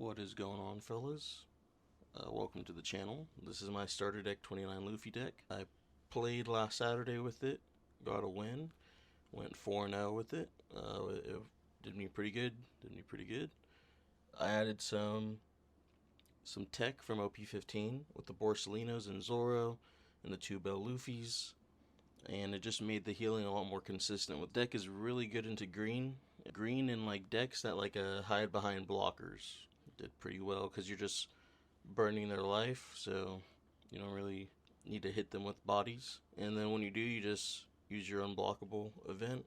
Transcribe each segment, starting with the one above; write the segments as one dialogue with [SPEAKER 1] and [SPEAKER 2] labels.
[SPEAKER 1] What is going on, fellas? Welcome to the channel. This is my starter deck 29 Luffy deck. I played last Saturday with it, got a win, went 4-0 with it. It did me pretty good. I added some tech from OP-15 with the Borsalinos and Zoro and the 2 Bell Luffys, and it just made the healing a lot more consistent. With deck is really good into green and like decks that hide behind blockers. Did pretty well because you're just burning their life, so you don't really need to hit them with bodies. And then when you do, you just use your unblockable event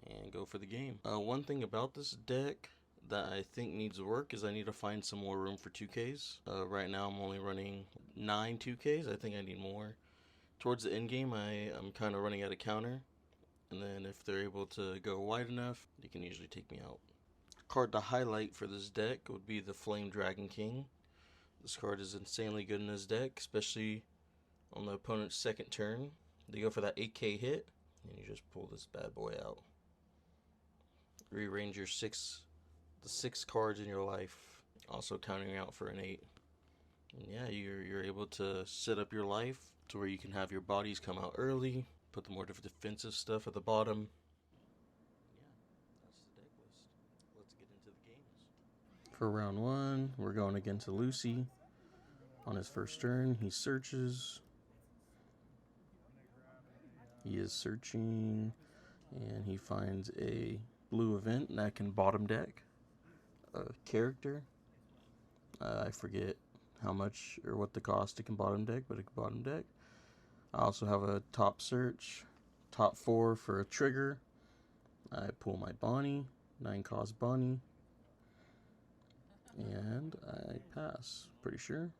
[SPEAKER 1] and go for the game. One thing about this deck that I think needs work is I need to find some more room for 2Ks. Right now I'm only running 9 2Ks. I think I need more. Towards the end game, I'm kind of running out of counter, and then if they're able to go wide enough, they can usually take me out. Card to highlight for this deck would be the Flame Dragon King. This card is insanely good in this deck, especially on the opponent's second turn. They go for that 8k hit, and you just pull this bad boy out. Rearrange the 6 cards in your life, also counting out for an 8. And yeah, you're able to set up your life to where you can have your bodies come out early, put the more defensive stuff at the bottom. For round 1, we're going against Lucy. On his first turn, he searches. He is searching, and he finds a blue event that can bottom deck a character. I forget how much or what the cost it can bottom deck, but it can bottom deck. I also have a top search, top 4 for a trigger. I pull my Bonnie, 9 cost Bonnie. And I pass, pretty sure.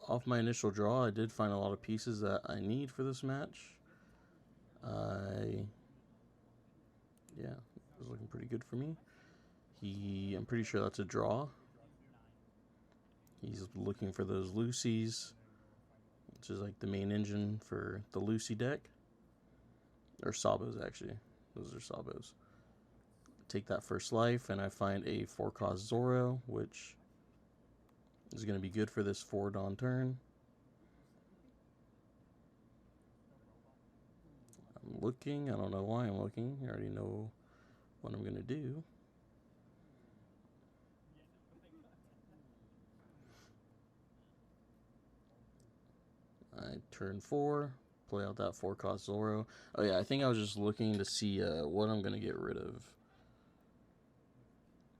[SPEAKER 1] Off my initial draw, I did find a lot of pieces that I need for this match. Yeah, it was looking pretty good for me. I'm pretty sure that's a draw. He's looking for those Lucy's, which is like the main engine for the Lucy deck. Or Sabos, actually. Those are Sabos. Take that first life, and I find a 4-cost Zoro, which is going to be good for this 4 Dawn turn. I'm looking. I don't know why I'm looking. I already know what I'm going to do. I turn 4, play out that 4-cost Zoro. Oh yeah, I think I was just looking to see what I'm going to get rid of.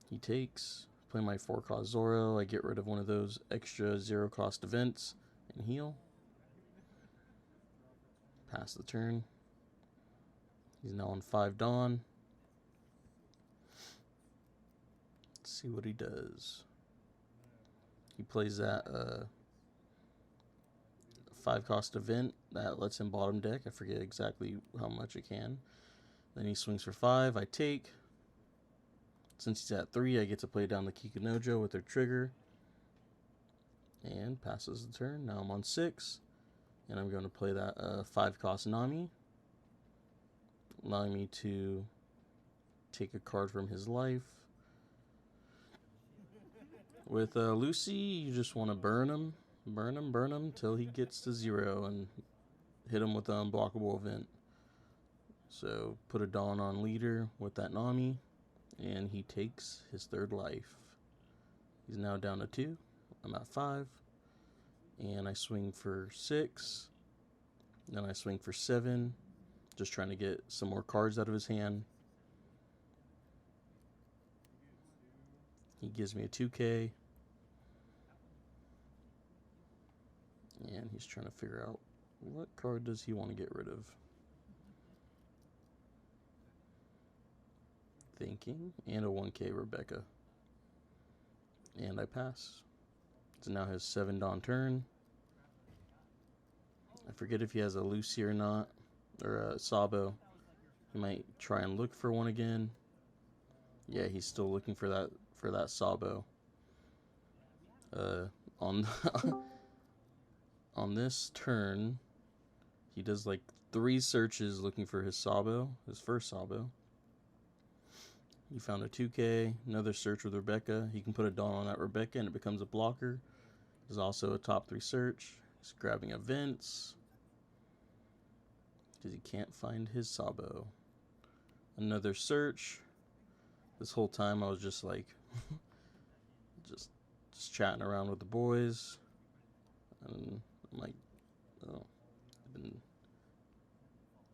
[SPEAKER 1] He takes, play my 4-cost Zoro. I get rid of one of those extra 0-cost events and heal. Pass the turn. He's now on 5 Dawn. Let's see what he does. He plays that 5-cost event that lets him bottom deck. I forget exactly how much it can. Then he swings for 5. I take. Since he's at 3, I get to play down the Kikunojo with their trigger. And passes the turn. Now I'm on 6. And I'm going to play that 5-cost Nami, allowing me to take a card from his life. With Lucy, you just want to burn him till he gets to 0 and hit him with an unblockable event. So put a Dawn on leader with that Nami, and he takes his 3rd life. He's now down to 2. I'm at 5. And I swing for 6. Then I swing for 7. Just trying to get some more cards out of his hand. He gives me a 2K. And he's trying to figure out what card does he want to get rid of. Thinking. And a 1K Rebecca. And I pass. It's now his 7 Dawn turn. I forget if he has a Lucy or not, or a Sabo. He might try and look for one again. Yeah, he's still looking for that Sabo. On on this turn, he does like 3 searches looking for his Sabo, his first Sabo. He found a 2K, another search with Rebecca. He can put a Dawn on that Rebecca and it becomes a blocker. There's also a top 3 search. He's grabbing events because he can't find his Sabo. Another search. This whole time I was just like, just chatting around with the boys. And I'm like, oh, I've been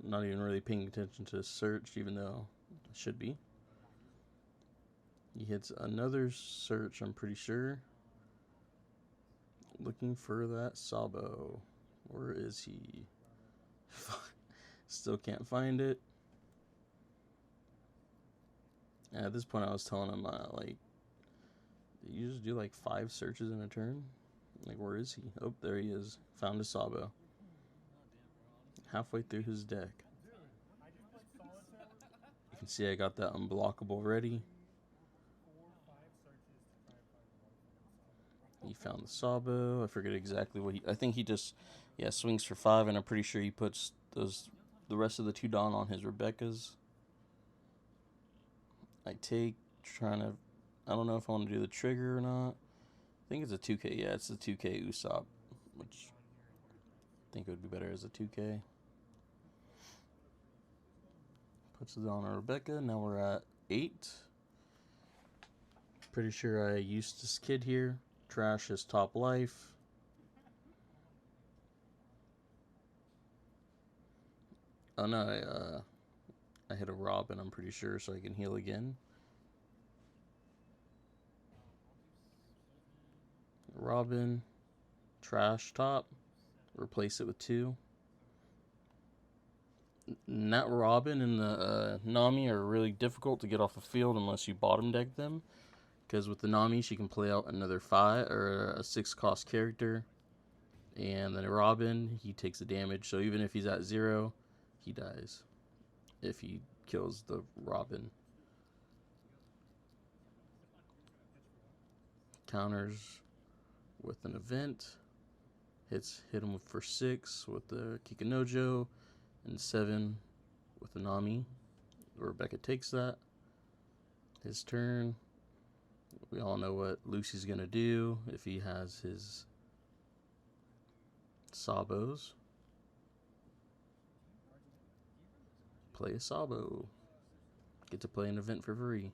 [SPEAKER 1] not even really paying attention to the search, even though I should be. He hits another search, I'm pretty sure. Looking for that Sabo. Where is he? Still can't find it. And at this point, I was telling him, like, you just do like 5 searches in a turn? Like, where is he? Oh, there he is. Found a Sabo. Halfway through his deck. You can see I got that unblockable ready. He found the Sabo. I forget exactly what I think he just, swings for 5, and I'm pretty sure he puts the rest of the 2 Dawn on his Rebecca's. I take, I don't know if I want to do the trigger or not. I think it's a 2K. Yeah, it's a 2K Usopp, which I think it would be better as a 2K. Puts it on a Rebecca. Now we're at 8. Pretty sure I used this kid here. Trash his top life. Oh no, I hit a Robin, I'm pretty sure, so I can heal again. Robin, trash top, replace it with 2. That Robin and the Nami are really difficult to get off the field unless you bottom deck them. Because with the Nami, she can play out another 5 or a 6 cost character. And then Robin, he takes the damage. So even if he's at 0, he dies. If he kills the Robin. Counters with an event. Hit him for 6 with the Kikanojo. And 7 with the Nami. Rebecca takes that. His turn. We all know what Lucy's going to do if he has his Sabos. Play a Sabo. Get to play an event for free.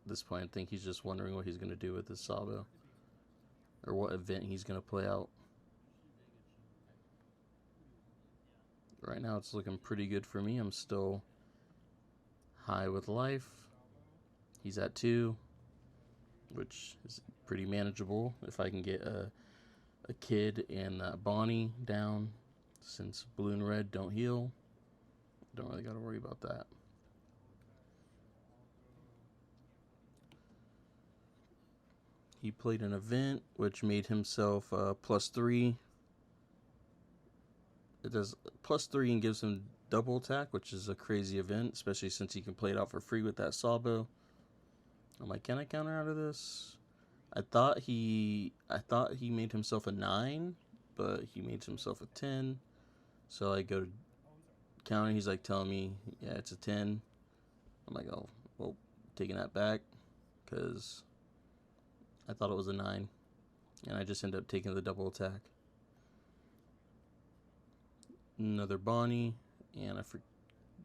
[SPEAKER 1] At this point, I think he's just wondering what he's going to do with his Sabo. Or what event he's going to play out. Right now, it's looking pretty good for me. I'm still high with life. He's at 2, which is pretty manageable if I can get a kid and Bonnie down, since blue and red don't heal. Don't really got to worry about that. He played an event which made himself +3. It does +3 and gives him double attack, which is a crazy event, especially since he can play it out for free with that Sabo. I'm like, can I counter out of this? I thought he made himself a 9, but he made himself a 10. So I go to counter. He's like telling me, yeah, it's a 10. I'm like, oh, well, taking that back because I thought it was a 9, and I just end up taking the double attack. Another Bonnie, and I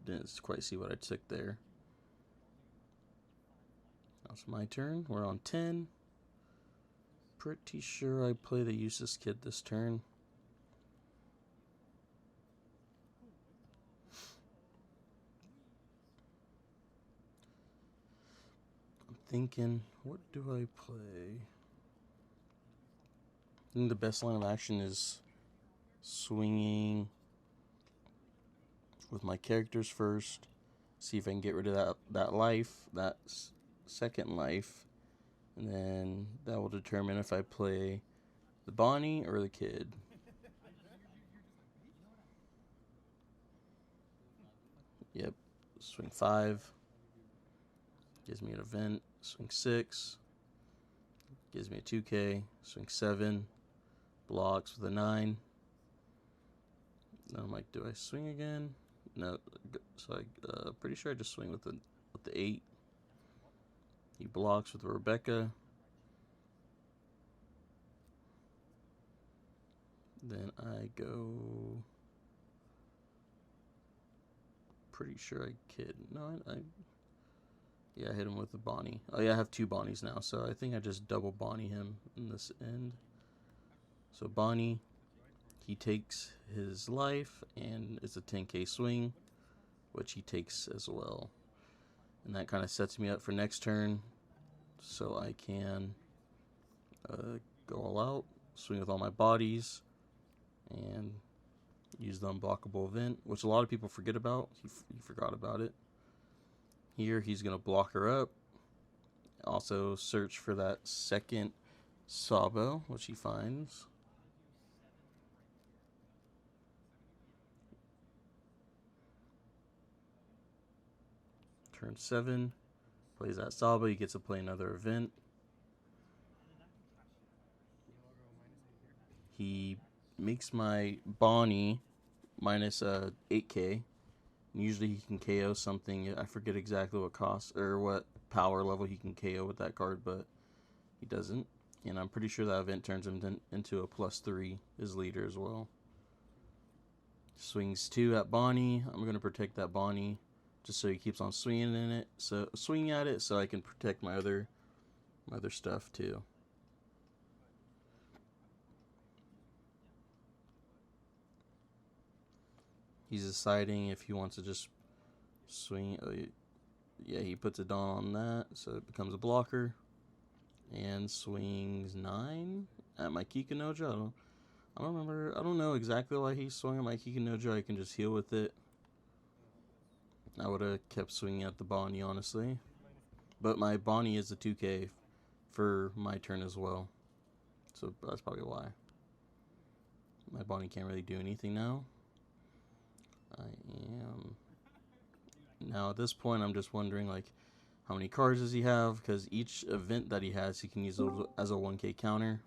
[SPEAKER 1] didn't quite see what I took there. That's my turn. We're on 10. Pretty sure I play the useless kid this turn. I'm thinking, what do I play? I think the best line of action is swinging with my characters first. See if I can get rid of that life, that second life. And then that will determine if I play the Bonnie or the kid. Yep. Swing 5. Gives me an event. Swing 6. Gives me a 2K. Swing 7. Blocks with a 9. Then I'm like, do I swing again? No, so I pretty sure I just swing with the 8. He blocks with Rebecca. Then I go. Pretty sure I kid. No, yeah, I hit him with the Bonnie. Oh yeah, I have 2 Bonnies now, so I think I just double Bonnie him in this end. So Bonnie, he takes his life, and it's a 10k swing, which he takes as well. And that kind of sets me up for next turn, so I can go all out, swing with all my bodies, and use the unblockable event, which a lot of people forget about. He forgot about it. Here, he's going to block her up. Also, search for that second Sabo, which he finds. Turn 7, plays that Sabo. He gets to play another event. He makes my Bonnie minus 8k. Usually he can KO something. I forget exactly what cost or what power level he can KO with that card, but he doesn't. And I'm pretty sure that event turns him into a +3, his leader as well. Swings 2 at Bonnie. I'm going to protect that Bonnie just so he keeps on swinging in it. So swinging at it so I can protect my other stuff too. He's deciding if he wants to just swing. Yeah, he puts a Dawn on that, so it becomes a blocker. And swings 9 at my Kikanojo. I don't remember. I don't know exactly why he swung at my Kikanojo. I can just heal with it. I would have kept swinging at the Bonnie, honestly. But my Bonnie is a 2k for my turn as well. So that's probably why. My Bonnie can't really do anything now. I am... Now at this point, I'm just wondering, like, how many cards does he have? Because each event that he has, he can use as a 1k counter.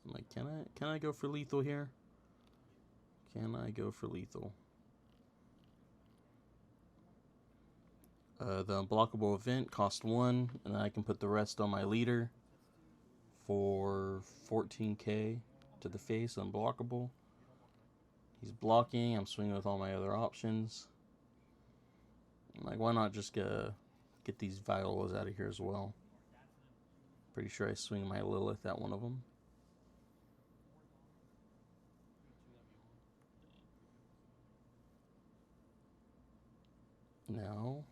[SPEAKER 1] I'm like, can I go for lethal here? Can I go for lethal? The unblockable event cost 1, and then I can put the rest on my leader for 14k to the face, unblockable. He's blocking. I'm swinging with all my other options. I'm like, why not just get these Violas out of here as well? Pretty sure I swing my Lilith at one of them. Now,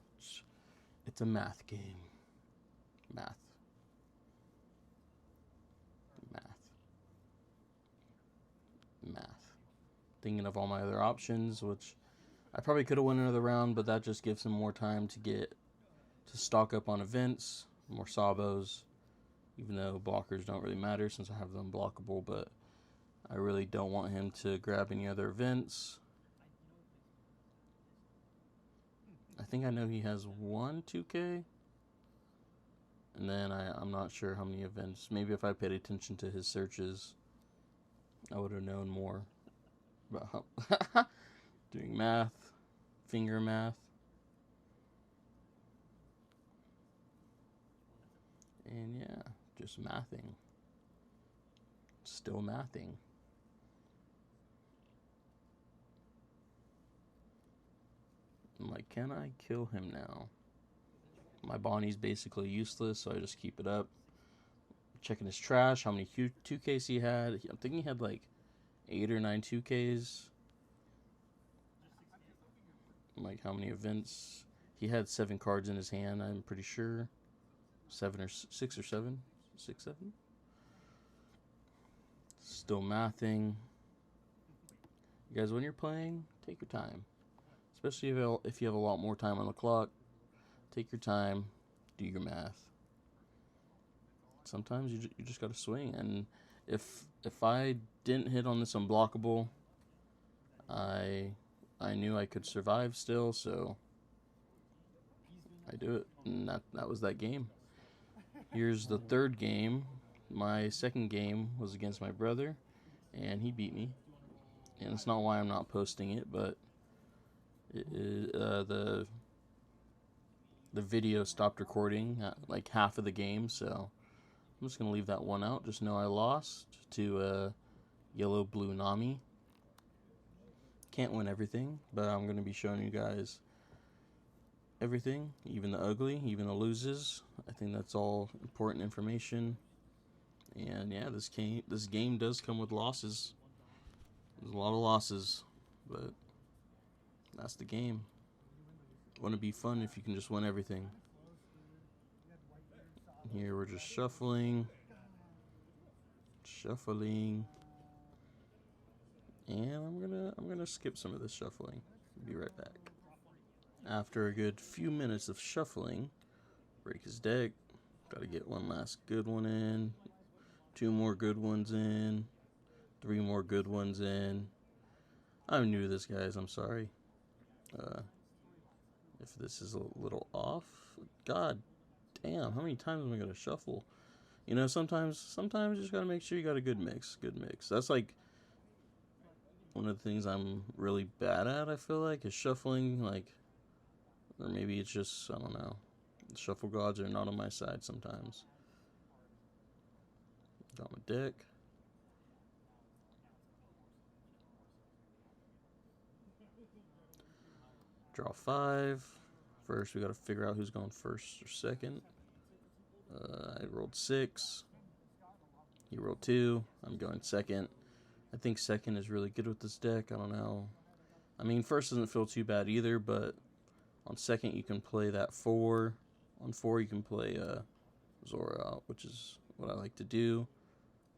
[SPEAKER 1] it's a math game. Math. Thinking of all my other options, which I probably could have won another round, but that just gives him more time to stock up on events, more Sabos, even though blockers don't really matter since I have the unblockable, but I really don't want him to grab any other events. I think I know he has 1 2k, and then I'm not sure how many events. Maybe if I paid attention to his searches, I would have known more about how doing math, finger math. And yeah, just mathing. Still mathing. I'm like, can I kill him now? My Bonnie's basically useless, so I just keep it up. Checking his trash, how many 2Ks he had. I'm thinking he had like 8 or 9 2Ks. Like, how many events? He had 7 cards in his hand, I'm pretty sure. 6 or 7. 6, 7. Still mathing. You guys, when you're playing, take your time. Especially if you have a lot more time on the clock. Take your time. Do your math. Sometimes you just gotta swing. And if I didn't hit on this unblockable, I knew I could survive still, so I do it. And that was that game. Here's the third game. My second game was against my brother, and he beat me. and it's not why I'm not posting it, but the video stopped recording at like half of the game, so I'm just gonna leave that one out. Just know I lost to yellow blue Nami. Can't win everything, but I'm gonna be showing you guys everything, even the ugly, even the loses. I think that's all important information. And yeah, this game does come with losses. There's a lot of losses, but that's the game. Wouldn't it be fun if you can just win everything? Here we're just shuffling, and I'm gonna skip some of this shuffling. Be right back. After a good few minutes of shuffling, break his deck. Gotta get one last good one in, 2 more good ones in, 3 more good ones in. I'm new to this, guys. I'm sorry. If this is a little off, god damn, how many times am I gonna shuffle? You know, sometimes you just gotta make sure you got a good mix. That's like one of the things I'm really bad at, I feel like, is shuffling, like, or maybe it's just, I don't know. The shuffle gods are not on my side sometimes. Got my deck. Draw 5. First, we gotta figure out who's going first or second. I rolled 6. He rolled 2. I'm going second. I think second is really good with this deck. I don't know. I mean, first doesn't feel too bad either, but on second you can play that 4. On 4 you can play Zoro out, which is what I like to do.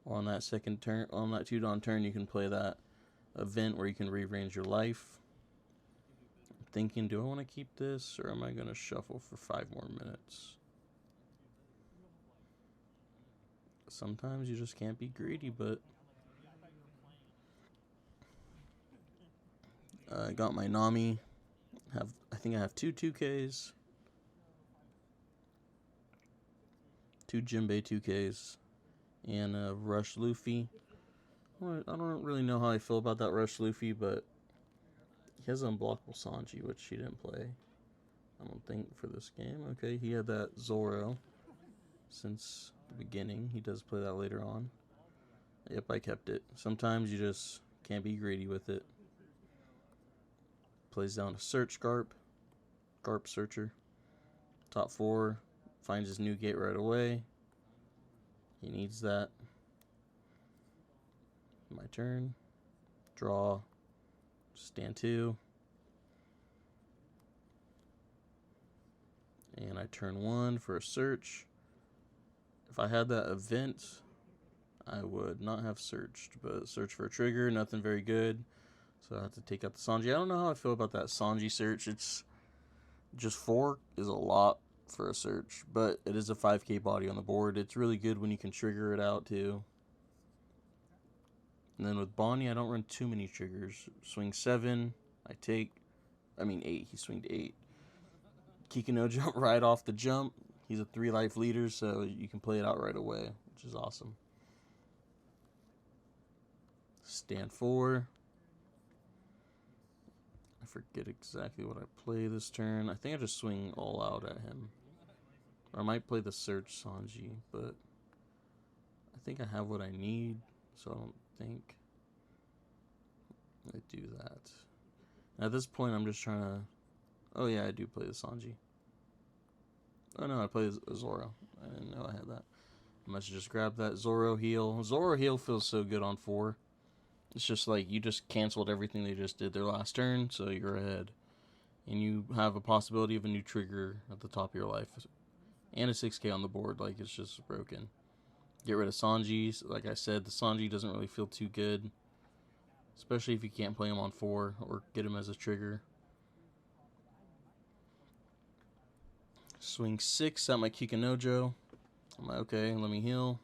[SPEAKER 1] On that second turn, on that 2-Dawn turn, you can play that event where you can rearrange your life. I'm thinking, do I want to keep this, or am I going to shuffle for 5 more minutes? Sometimes you just can't be greedy, but I got my Nami. I think I have 2 2Ks, 2 Jinbei 2Ks, and a Rush Luffy. I don't really know how I feel about that Rush Luffy, but he has Unblockable Sanji, which he didn't play, I don't think, for this game. Okay, he had that Zoro since the beginning. He does play that later on. Yep, I kept it. Sometimes you just can't be greedy with it. Plays down to Search Garp Searcher. Top 4, finds his new gate right away. He needs that. My turn. Draw. Stand 2. And I turn 1 for a search. If I had that event, I would not have searched, but search for a trigger, nothing very good. So I have to take out the Sanji. I don't know how I feel about that Sanji search. It's just 4 is a lot for a search, but it is a 5k body on the board. It's really good when you can trigger it out too. And then with Bonnie, I don't run too many triggers. Swing 7, I 8. He swinged 8. Kikino jump right off the jump. He's a 3 life leader, so you can play it out right away, which is awesome. Stand 4. I forget exactly what I play this turn. I think I just swing all out at him. Or I might play the Search Sanji, but I think I have what I need, so I don't think I do that. At this point, I'm just trying to... Oh yeah, I do play the Sanji. Oh no, I play Zoro. I didn't know I had that. I must just grab that Zoro heal. Zoro heal feels so good on 4. It's just like you just canceled everything they just did their last turn, so you're ahead. And you have a possibility of a new trigger at the top of your life. And a 6k on the board, like it's just broken. Get rid of Sanji. Like I said, the Sanji doesn't really feel too good. Especially if you can't play him on 4 or get him as a trigger. Swing 6 at my Kikinojo. I'm like, okay, let me heal.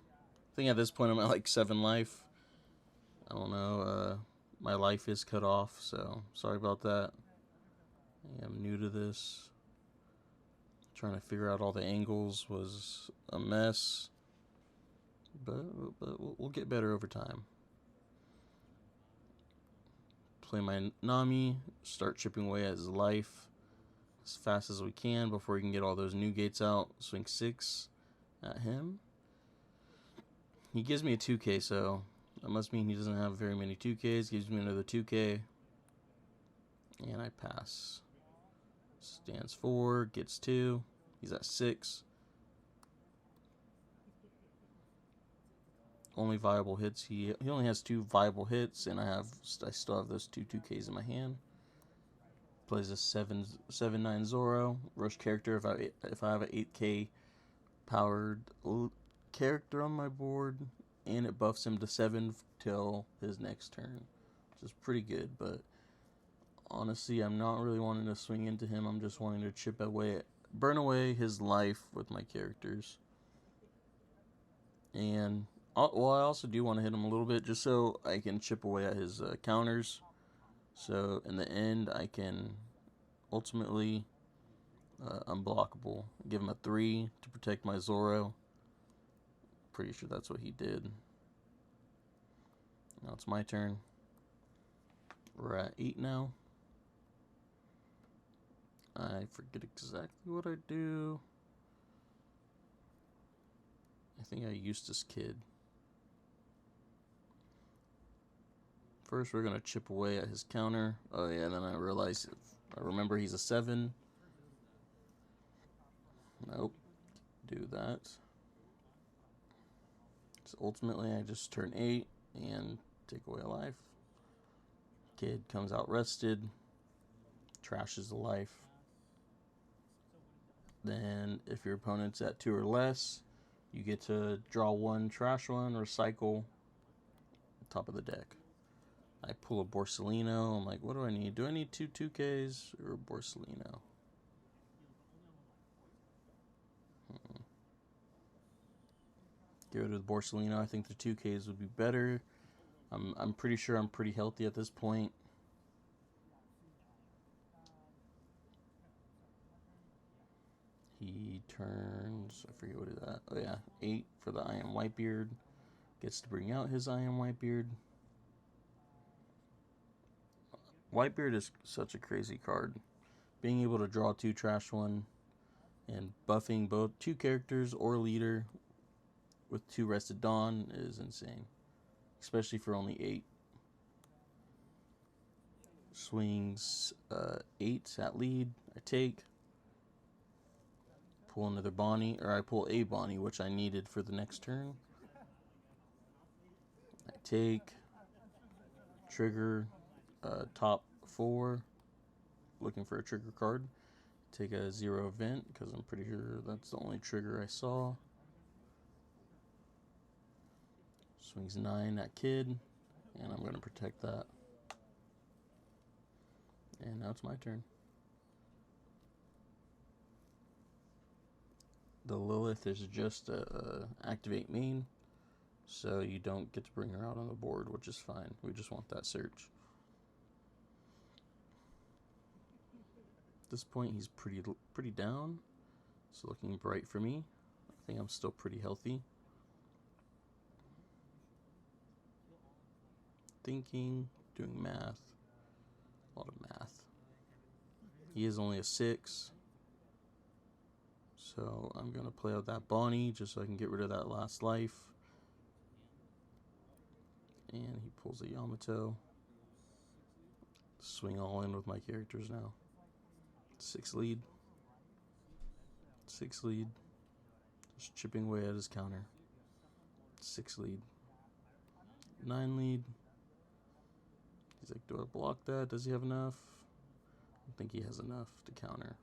[SPEAKER 1] I think at this point I'm at like 7 life. I don't know, my life is cut off, so sorry about that. I'm new to this. Trying to figure out all the angles was a mess. But we'll get better over time. play my Nami, start chipping away at his life as fast as we can before he can get all those new gates out. Swing 6 at him. He gives me a 2k, so that must mean he doesn't have very many 2ks. Gives me another 2k. And I pass. Stands 4, gets 2. He's at 6. Only viable hits. He only has 2 viable hits, and I still have those 2Ks in my hand. Plays a 7/9 Zoro. Rush character if I have an 8k powered character on my board, and it buffs him to 7 till his next turn, which is pretty good. But honestly, I'm not really wanting to swing into him. I'm just wanting to burn away his life with my characters. And well, I also do want to hit him a little bit just so I can chip away at his counters. So in the end, I can ultimately unblockable. Give him a 3 to protect my Zoro. Pretty sure that's what he did. Now it's my turn. We're at 8 now. I forget exactly what I do. I think I used this kid. First, we're going to chip away at his counter. Oh, yeah, then I remember he's a 7. Nope. Do that. So ultimately, I just turn 8 and take away a life. Kid comes out rested. Trashes the life. Then, if your opponent's at 2 or less, you get to draw 1, trash 1, recycle top of the deck. I pull a Borsellino. I'm like, what do I need? Do I need 2 2Ks or a Borsellino? Get rid of the Borsellino. I think the 2Ks would be better. I'm pretty sure I'm pretty healthy at this point. He turns, I forget what is that. Oh yeah, 8 for the I Am Whitebeard. Gets to bring out his I Am Whitebeard. Whitebeard is such a crazy card. Being able to draw 2, trash 1, and buffing both 2 characters or leader with 2 Rested Dawn is insane. Especially for only 8. Swings 8 at lead. I take. Pull another Bonnie, or I pull a Bonnie, which I needed for the next turn. I take. Trigger top 4. Looking for a trigger card. Take a 0 event, because I'm pretty sure that's the only trigger I saw. Swings 9 at kid, and I'm going to protect that. And now it's my turn. The Lilith is just a activate main, so you don't get to bring her out on the board, which is fine. We just want that search. At this point, he's pretty down. It's looking bright for me. I think I'm still pretty healthy. Thinking, doing math. A lot of math. He is only a 6. So I'm going to play out that Bonnie just so I can get rid of that last life. And he pulls a Yamato. Swing all in with my characters now. 6 lead. 6 lead. Just chipping away at his counter. 6 lead. 9 lead. He's like, do I block that? Does he have enough? I don't think he has enough to counter.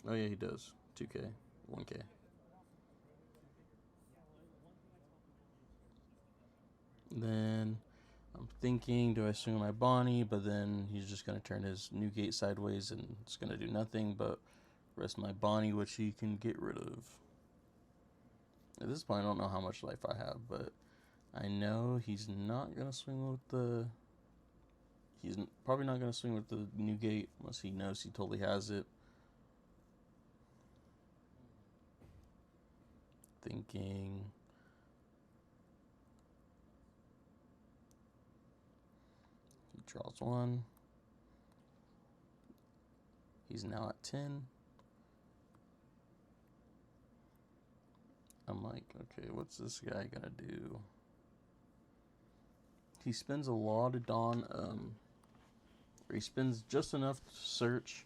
[SPEAKER 1] Oh yeah, he does. 2K. 1K. Then I'm thinking, do I swing my Bonnie? But then he's just going to turn his new gate sideways and it's going to do nothing but rest my Bonnie, which he can get rid of. At this point, I don't know how much life I have, but I know he's not going to swing with the... He's probably not going to swing with the new gate unless he knows he totally has it. Thinking... Draws 1. He's now at 10. I'm like, okay, what's this guy gonna do? He spends a lot of Dawn, he spends just enough to search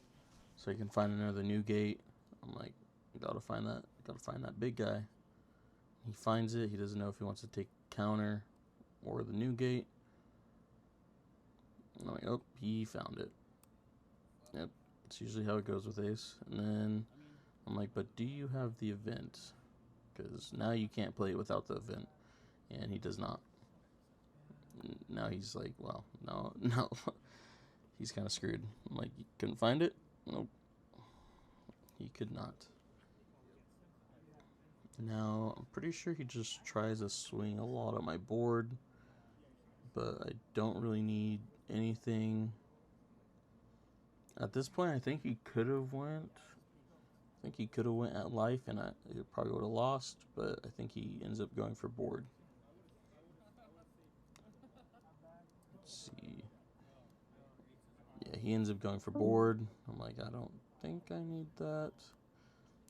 [SPEAKER 1] so he can find another new gate. I'm like, gotta find that big guy. He finds it. He doesn't know if he wants to take counter or the new gate. I'm like, oh, he found it. Yep, it's usually how it goes with Ace. And then I'm like, but do you have the event? Because now you can't play it without the event. And he does not. Now he's like, well, no. He's kind of screwed. I'm like, you couldn't find it? Nope. He could not. Now, I'm pretty sure he just tries to swing a lot on my board. But I don't really need anything. At this point, I think he could have went. I think he could have went at life, and I probably would have lost. But I think he ends up going for board. Let's see. Yeah, he ends up going for board. I'm like, I don't think I need that.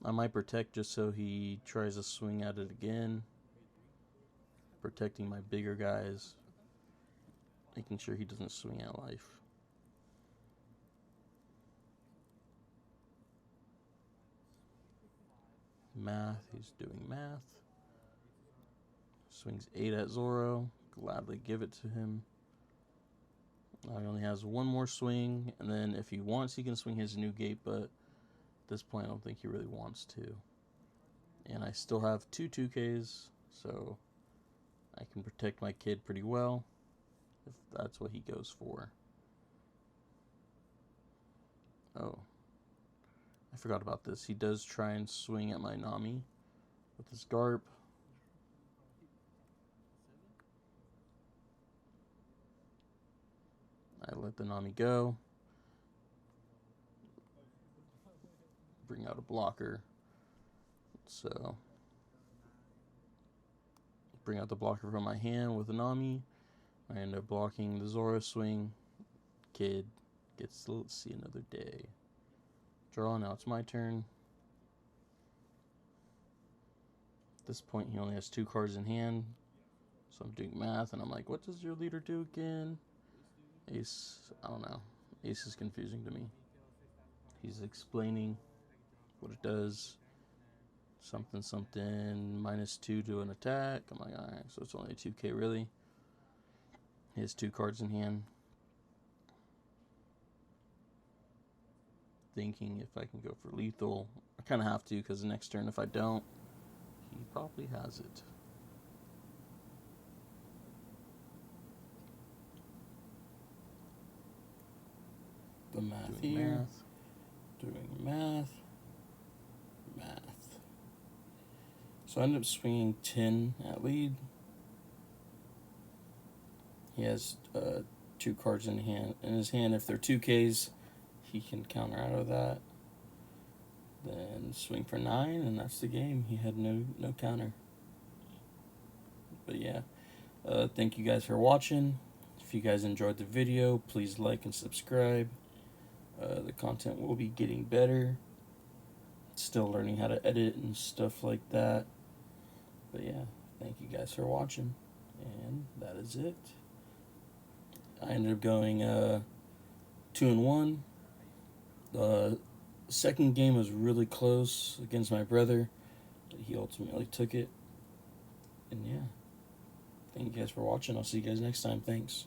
[SPEAKER 1] I might protect just so he tries to swing at it again. Protecting my bigger guys. Making sure he doesn't swing at life. Math, he's doing math. Swings 8 at Zoro. Gladly give it to him. He only has one more swing, and then if he wants, he can swing his new gate, but at this point, I don't think he really wants to. And I still have 2 2Ks, so I can protect my kid pretty well if that's what he goes for. Oh, I forgot about this. He does try and swing at my Nami with his Garp. I let the Nami go. Bring out a blocker. So, bring out the blocker from my hand with the Nami. I end up blocking the Zoro swing. Kid gets to see another day. Draw, now it's my turn. At this point, he only has 2 cards in hand. So I'm doing math, and I'm like, what does your leader do again? Ace, I don't know. Ace is confusing to me. He's explaining what it does. Something, -2 to an attack. I'm like, alright, so it's only a 2K really. He has 2 cards in hand. Thinking if I can go for lethal. I kind of have to, because the next turn, if I don't, he probably has it.
[SPEAKER 2] The math
[SPEAKER 1] Doing
[SPEAKER 2] here.
[SPEAKER 1] math.
[SPEAKER 2] Doing math. So I end up swinging 10 at lead. He has 2 cards in his hand. If they're 2Ks, he can counter out of that. Then swing for 9, and that's the game. He had no counter. But yeah, thank you guys for watching. If you guys enjoyed the video, please like and subscribe. The content will be getting better. Still learning how to edit and stuff like that. But yeah, thank you guys for watching. And that is it. I ended up going 2-1. The second game was really close against my brother, but he ultimately took it. And yeah, thank you guys for watching. I'll see you guys next time. Thanks.